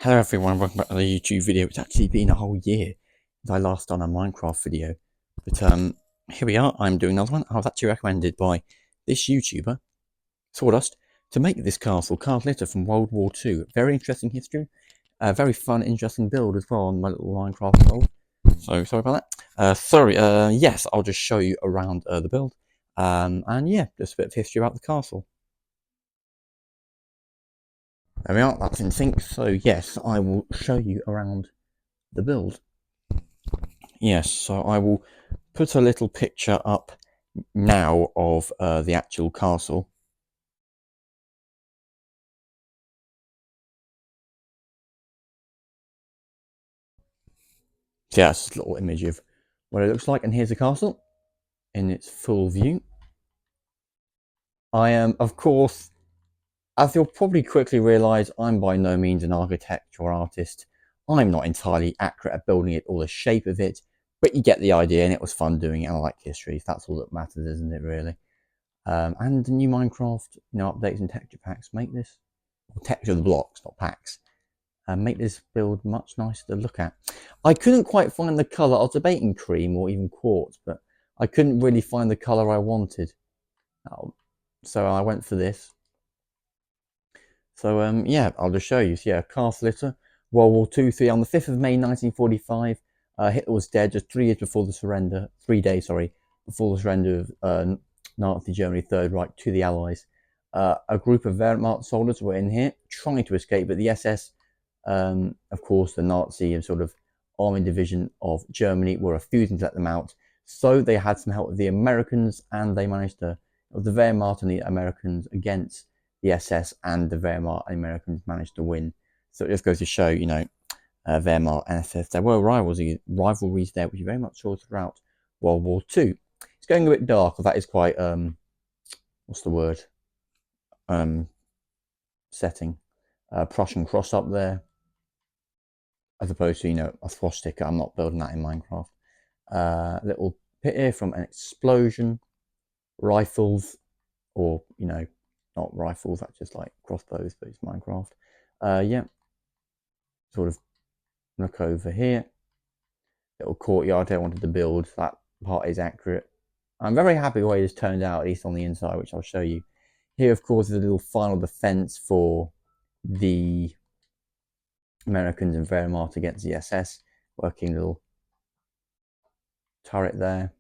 Hello everyone, welcome back to the YouTube video. It's actually been a whole year since I last done a Minecraft video. But here we are, I'm doing another one. I was actually recommended by this YouTuber, Sawdust, to make this castle, Castle Itter from World War II. Very interesting history, very fun, interesting build as well on my little Minecraft world. So sorry about that. Yes, I'll just show you around the build. And yeah, just a bit of history about the castle. There we are, that's in sync. So yes, I will show you around the build. Yes, so I will put a little picture up now of the actual castle. So yeah, it's a little image of what it looks like, and here's the castle in its full view. I am, of course, as you'll probably quickly realise, I'm by no means an architect or artist. I'm not entirely accurate at building it or the shape of it, but you get the idea, and it was fun doing it, and I like history, so that's all that matters, isn't it, really? And the new Minecraft, updates and texture packs make this, or texture the blocks, not packs, make this build much nicer to look at. I couldn't quite find the colour. I was debating cream or even quartz, but I couldn't really find the colour I wanted. So I went for this. So yeah, I'll just show you. So yeah, Castle Itter, World War II, on the 5th of May 1945, Hitler was dead just 3 years before the surrender, 3 days, sorry, before the surrender of Nazi Germany Third Reich to the Allies. A group of Wehrmacht soldiers were in here trying to escape, but the SS, of course, the Nazi sort of army division of Germany, were refusing to let them out. So they had some help with the Americans, and they managed to, the Wehrmacht and the Americans against the SS, and the Wehrmacht and Americans managed to win. So it just goes to show, Wehrmacht and SS, there were rivalries there, which you very much saw throughout World War II. It's going a bit dark, that is quite, what's the word? Setting. Prussian cross up there, as opposed to, a swastika. I'm not building that in Minecraft. Little pit here from an explosion. Rifles, or, not rifles, that's just like crossbows, but it's Minecraft. Yeah, sort of look over here. Little courtyard I wanted to build. That part is accurate. I'm very happy the way this turned out, at least on the inside, which I'll show you. Here, of course, is a little final defense for the Americans and Wehrmacht against the SS. Working little turret there.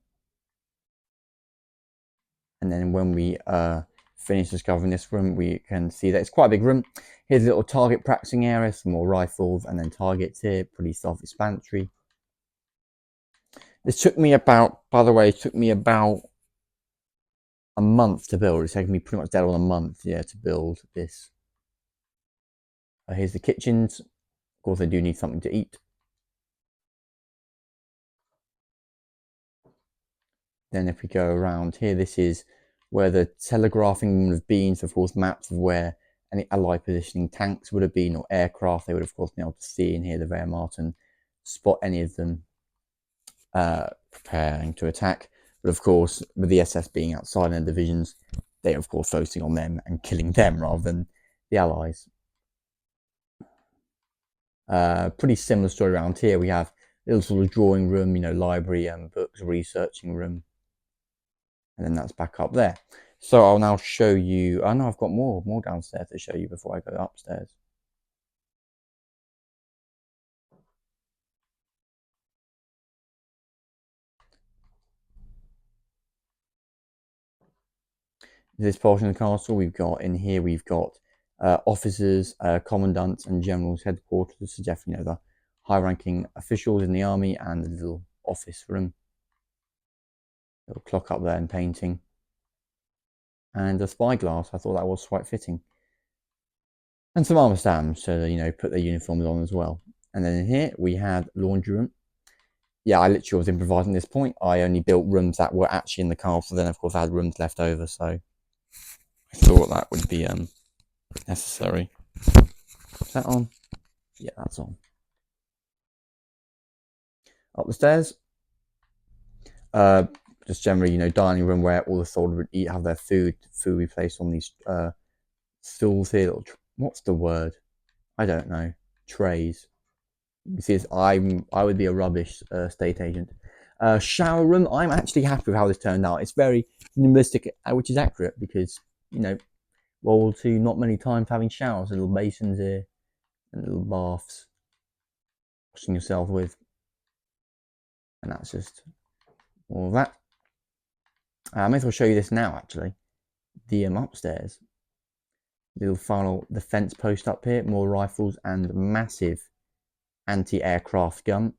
And then when we finish discovering this room, we can see that it's quite a big room. Here's a little target practicing area, some more rifles, and then targets here, pretty self-explanatory. This took me about, by the way, a month to build. It's taken me pretty much dead on a month, yeah, to build this. Here's the kitchens. Of course, they do need something to eat. Then if we go around here, this is where the telegraphing would have been. So of course, maps of where any Allied positioning tanks would have been, or aircraft. They would of course be able to see in here the Wehrmacht and spot any of them preparing to attack. But of course, with the SS being outside in their divisions, they are of course focusing on them and killing them rather than the Allies. Pretty similar story around here. We have a little sort of drawing room, library and books, researching room. And then that's back up there. So I'll now show you, I know I've got more downstairs to show you before I go upstairs. This portion of the castle, we've got officers, commandants and generals' headquarters, so definitely, the high-ranking officials in the army, and the little office room. Little clock up there and painting. And a spyglass, I thought that was quite fitting. And some armor stands to, put their uniforms on as well. And then in here, we had laundry room. Yeah, I literally was improvising at this point. I only built rooms that were actually in the castle. Then, of course, I had rooms left over, so I thought that would be necessary. Is that on? Yeah, that's on. Up the stairs. Just generally, dining room where all the soldiers would eat, have their food. Food we placed on these stools here. What's the word? I don't know. trays. You see this, I would be a rubbish estate agent. Shower room, I'm actually happy with how this turned out. It's very minimalistic, which is accurate because, you know, World War II, not many times having showers, little basins here, and little baths, washing yourself with. And that's just all of that. I may as well show you this now, actually. The upstairs. Little final defense post up here, more rifles and massive anti-aircraft gun,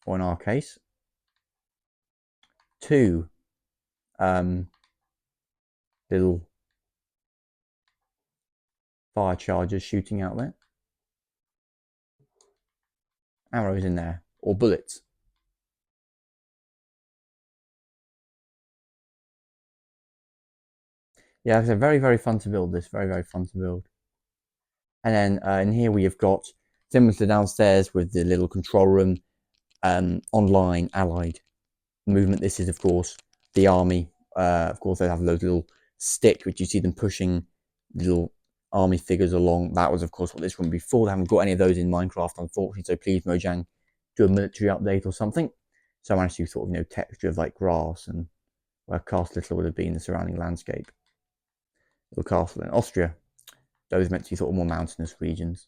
or in our case, 2 little fire chargers shooting out there. Arrows in there, or bullets. Yeah, it's very, very fun to build this. Very, very fun to build. And then in here we have got, similar to downstairs with the little control room, online allied movement. This is, of course, the army. Of course, they have those little sticks, which you see them pushing little army figures along. That was, of course, what this room before. They haven't got any of those in Minecraft, unfortunately. So please, Mojang, do a military update or something. So I managed to sort of, you know, texture of like grass and where Castle Itter would have been, the surrounding landscape. Little castle in Austria. Those meant to be sort of more mountainous regions.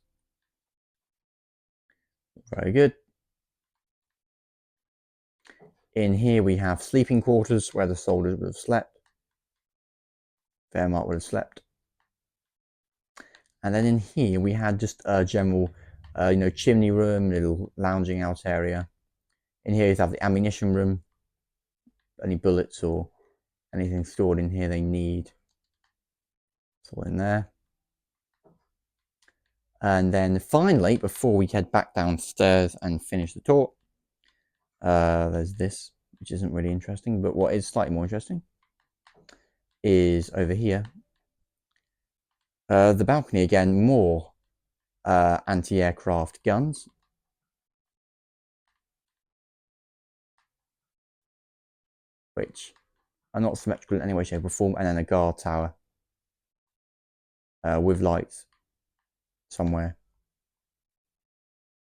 Very good. In here we have sleeping quarters where the soldiers would have slept. Wehrmacht would have slept. And then in here we had just a general, you know, chimney room, little lounging out area. In here you have the ammunition room. Any bullets or anything stored in here they need. It's all in there. And then finally, before we head back downstairs and finish the tour, there's this, which isn't really interesting, but what is slightly more interesting is over here. The balcony again, more anti-aircraft guns. Which are not symmetrical in any way, shape or form, and then a guard tower with lights somewhere.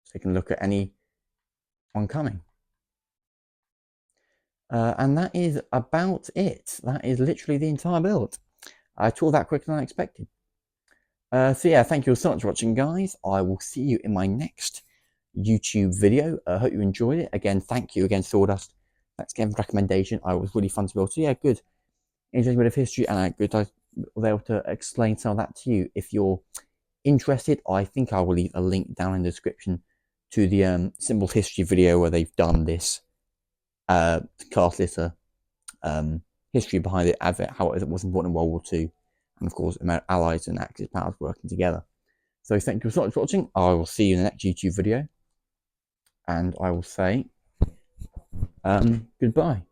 So you can look at any one coming. And that is about it. That is literally the entire build. I tore that quicker than I expected. So yeah, thank you so much for watching, guys. I will see you in my next YouTube video. I hope you enjoyed it. Again, thank you again, Sawdust. Thanks again for the recommendation. I was really fun to build. So yeah, good. Interesting bit of history, and good I was able to explain some of that to you. If you're interested, I think I will leave a link down in the description to the Simple History video where they've done this Castle Itter history behind it, how it was important in World War II, and of course Allies and Axis powers working together. So thank you so much for watching. I will see you in the next YouTube video, and I will say goodbye.